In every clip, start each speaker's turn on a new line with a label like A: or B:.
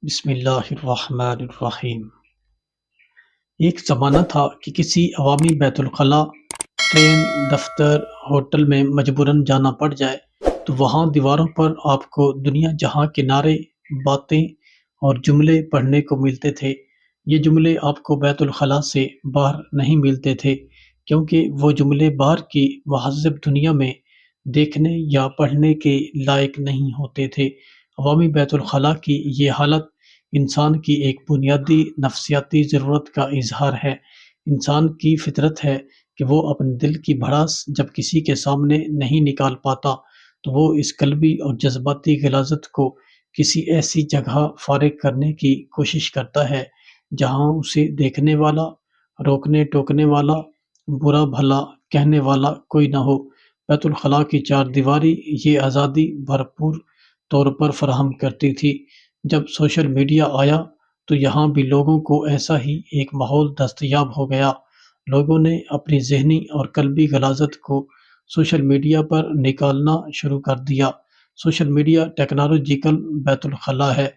A: بسم اللہ الرحمن الرحیم۔ ایک زمانہ تھا کہ کسی عوامی بیت الخلاء، ٹرین، دفتر، ہوٹل میں مجبوراً جانا پڑ جائے تو وہاں دیواروں پر آپ کو دنیا جہاں کے نعرے، باتیں اور جملے پڑھنے کو ملتے تھے۔ یہ جملے آپ کو بیت الخلاء سے باہر نہیں ملتے تھے، کیونکہ وہ جملے باہر کی مہذب دنیا میں دیکھنے یا پڑھنے کے لائق نہیں ہوتے تھے۔ عوامی بیت الخلاء کی یہ حالت انسان کی ایک بنیادی نفسیاتی ضرورت کا اظہار ہے۔ انسان کی فطرت ہے کہ وہ اپنے دل کی بھڑاس جب کسی کے سامنے نہیں نکال پاتا تو وہ اس قلبی اور جذباتی غلاظت کو کسی ایسی جگہ فارغ کرنے کی کوشش کرتا ہے جہاں اسے دیکھنے والا، روکنے ٹوکنے والا، برا بھلا کہنے والا کوئی نہ ہو۔ بیت الخلاء کی چار دیواری یہ آزادی بھرپور طور پر فراہم کرتی تھی۔ جب سوشل میڈیا آیا تو یہاں بھی لوگوں کو ایسا ہی ایک ماحول دستیاب ہو گیا۔ لوگوں نے اپنی ذہنی اور قلبی غلاظت کو سوشل میڈیا پر نکالنا شروع کر دیا۔ سوشل میڈیا ٹیکنالوجیکل بیت الخلاء ہے،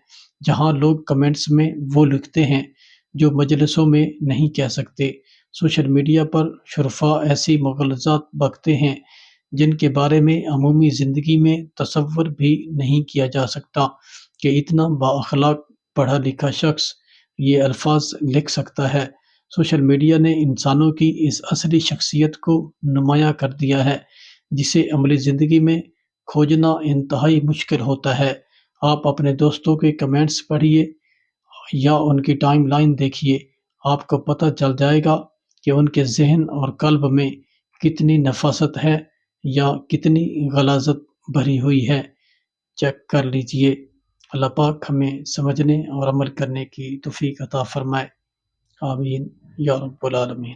A: جہاں لوگ کمنٹس میں وہ لکھتے ہیں جو مجلسوں میں نہیں کہہ سکتے۔ سوشل میڈیا پر شرفاء ایسی مغالطات بکتے ہیں جن کے بارے میں عمومی زندگی میں تصور بھی نہیں کیا جا سکتا کہ اتنا بااخلاق پڑھا لکھا شخص یہ الفاظ لکھ سکتا ہے۔ سوشل میڈیا نے انسانوں کی اس اصلی شخصیت کو نمایاں کر دیا ہے جسے عملی زندگی میں کھوجنا انتہائی مشکل ہوتا ہے۔ آپ اپنے دوستوں کے کمنٹس پڑھیے یا ان کی ٹائم لائن دیکھیے، آپ کو پتہ چل جائے گا کہ ان کے ذہن اور قلب میں کتنی نفاست ہے یا کتنی غلاظت بھری ہوئی ہے۔ چیک کر لیجئے۔ اللہ پاک ہمیں سمجھنے اور عمل کرنے کی توفیق عطا فرمائے۔ آمین یا رب العالمین۔